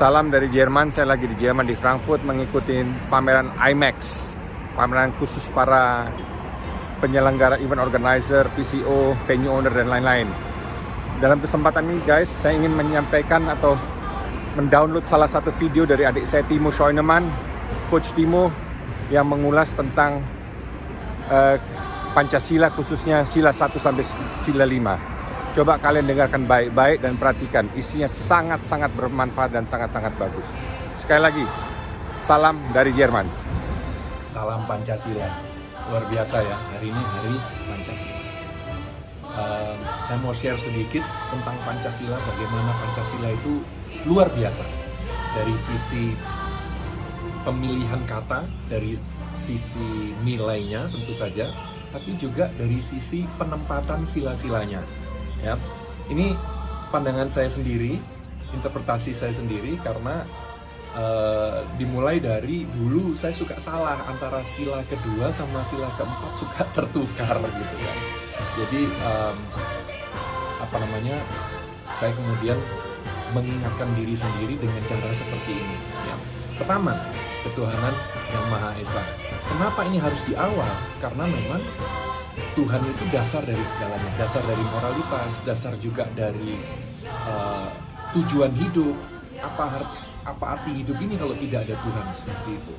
Salam dari Jerman, saya lagi di Jerman di Frankfurt mengikuti pameran IMEX, pameran khusus para penyelenggara event organizer, PCO, venue owner dan lain-lain. Dalam kesempatan ini guys, saya ingin menyampaikan atau mendownload salah satu video dari adik saya Timo Scheunemann, Coach Timo, yang mengulas tentang Pancasila, khususnya sila 1 sampai sila 5. Coba kalian dengarkan baik-baik dan perhatikan, isinya sangat-sangat bermanfaat dan sangat-sangat bagus. Sekali lagi, salam dari Jerman. Salam Pancasila, luar biasa ya, hari ini hari Pancasila. Saya mau share sedikit tentang Pancasila, bagaimana Pancasila itu luar biasa. Dari sisi pemilihan kata, dari sisi nilainya tentu saja, tapi juga dari sisi penempatan sila-silanya. Ya, ini pandangan saya sendiri, interpretasi saya sendiri, karena dimulai dari dulu saya suka salah antara sila kedua sama sila keempat, suka tertukar gitu kan. Jadi saya kemudian mengingatkan diri sendiri dengan cara seperti ini. Ya. Pertama, ketuhanan yang Maha Esa. Kenapa ini harus di awal? Karena memang Tuhan itu dasar dari segalanya, dasar dari moralitas, dasar juga dari tujuan hidup. Apa arti hidup ini kalau tidak ada Tuhan, seperti itu.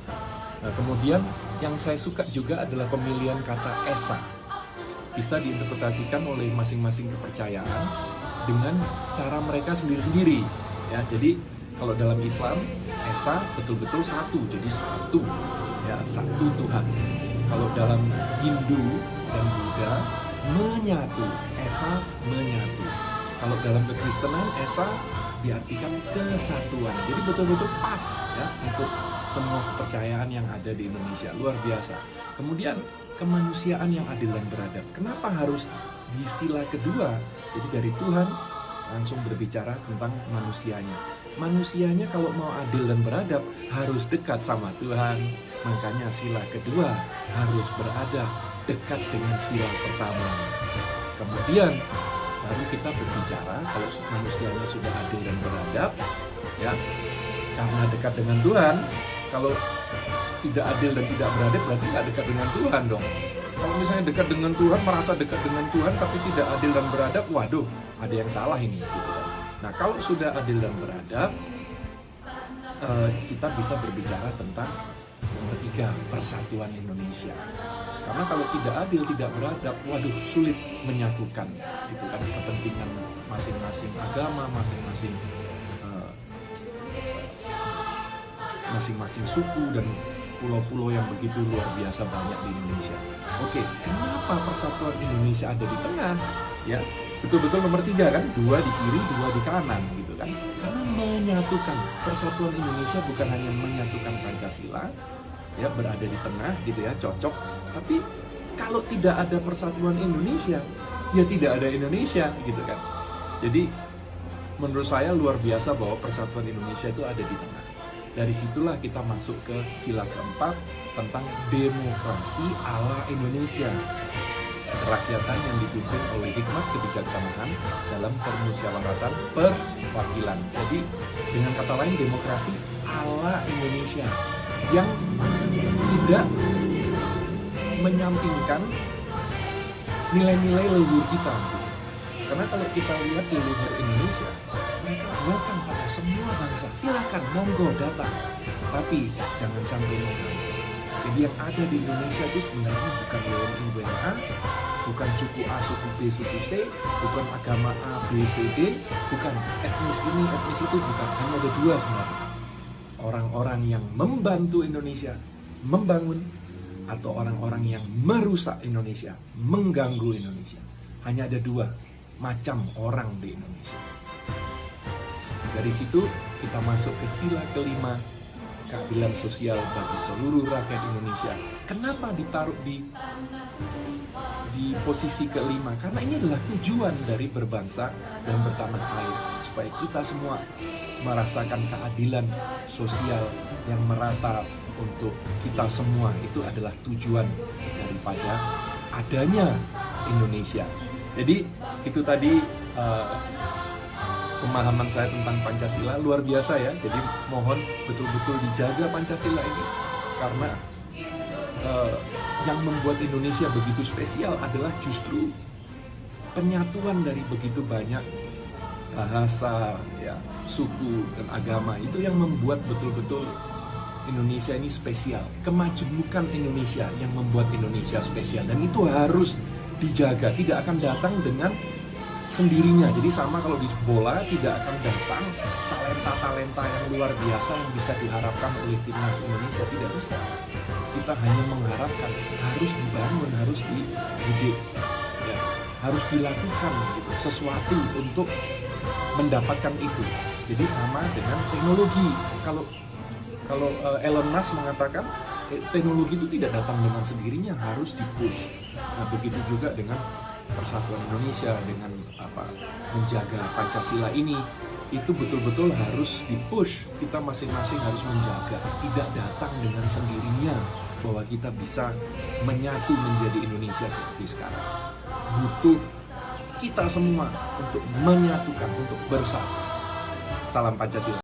Nah, kemudian yang saya suka juga adalah pemilihan kata Esa. Bisa diinterpretasikan oleh masing-masing kepercayaan dengan cara mereka sendiri-sendiri. Ya, jadi kalau dalam Islam, Esa betul-betul satu, jadi satu, ya, satu Tuhan. Kalau dalam Hindu dan Buddha, menyatu, Esa menyatu. Kalau dalam kekristenan, Esa diartikan kesatuan. Jadi betul-betul pas ya untuk semua kepercayaan yang ada di Indonesia. Luar biasa. Kemudian kemanusiaan yang adil dan beradab. Kenapa harus di sila kedua? Jadi dari Tuhan langsung berbicara tentang manusianya. Manusianya kalau mau adil dan beradab harus dekat sama Tuhan. Makanya sila kedua harus berada dekat dengan sila pertama. Kemudian baru kita berbicara kalau manusianya sudah adil dan beradab, ya, karena dekat dengan Tuhan. Kalau tidak adil dan tidak beradab berarti nggak dekat dengan Tuhan dong. Kalau misalnya dekat dengan Tuhan, merasa dekat dengan Tuhan tapi tidak adil dan beradab, waduh, ada yang salah ini. Gitu kan. Nah, kalau sudah adil dan beradab, kita bisa berbicara tentang nomor 3, persatuan Indonesia. Karena kalau tidak adil, tidak beradab, waduh, sulit menyatukan gitu kan, kepentingan masing-masing agama, masing-masing suku dan pulau-pulau yang begitu luar biasa banyak di Indonesia. Oke, kenapa persatuan Indonesia ada di tengah? Ya, betul-betul nomor 3 kan, 2 di kiri, 2 di kanan gitu kan. Karena menyatukan, persatuan Indonesia bukan hanya menyatukan Pancasila, ya, berada di tengah gitu ya, cocok. Tapi kalau tidak ada persatuan Indonesia, ya tidak ada Indonesia gitu kan. Jadi menurut saya luar biasa bahwa persatuan Indonesia itu ada di tengah. Dari situlah kita masuk ke sila keempat tentang demokrasi ala Indonesia. Kerakyatan yang dipimpin oleh hikmat kebijaksanaan dalam permusyawaratan perwakilan. Jadi dengan kata lain, demokrasi ala Indonesia yang tidak menyampingkan nilai-nilai leluhur kita. Karena kalau kita lihat di leluhur Indonesia, mereka welcome pada semua bangsa. Silakan, monggo datang. Tapi jangan sampai lupa. Jadi yang ada di Indonesia itu sebenarnya bukan WNI, WNA, bukan suku A, suku B, suku C, bukan agama A, B, C, D, bukan etnis ini, etnis itu, bukan. Hanya ada 2 sebenarnya. Orang-orang yang membantu Indonesia membangun, atau orang-orang yang merusak Indonesia, mengganggu Indonesia. Hanya ada 2 macam orang di Indonesia. Dari situ kita masuk ke sila kelima, keadilan sosial bagi seluruh rakyat Indonesia. Kenapa ditaruh di posisi kelima? Karena ini adalah tujuan dari berbangsa dan bertanah air, supaya kita semua merasakan keadilan sosial yang merata untuk kita semua. Itu adalah tujuan daripada adanya Indonesia. Jadi itu tadi pemahaman saya tentang Pancasila luar biasa ya. Jadi mohon betul-betul dijaga Pancasila ini, karena yang membuat Indonesia begitu spesial adalah justru penyatuan dari begitu banyak bahasa, ya, suku dan agama. Itu yang membuat betul-betul Indonesia ini spesial. Kemajemukan Indonesia yang membuat Indonesia spesial, dan itu harus dijaga. Tidak akan datang dengan sendirinya. Jadi sama kalau di bola, tidak akan datang talenta-talenta yang luar biasa yang bisa diharapkan oleh timnas Indonesia. Tidak bisa. Kita hanya mengharapkan, harus dibangun, harus dididik, ya, harus dilakukan gitu, sesuatu untuk mendapatkan itu. Jadi sama dengan teknologi. Kalau Elon Musk mengatakan teknologi itu tidak datang dengan sendirinya, harus dipush. Nah, begitu juga dengan persatuan Indonesia, dengan menjaga Pancasila ini, itu betul-betul harus dipush. Kita masing-masing harus menjaga, tidak datang dengan sendirinya bahwa kita bisa menyatu menjadi Indonesia seperti sekarang. Butuh kita semua untuk menyatukan, untuk bersatu. Salam Pancasila.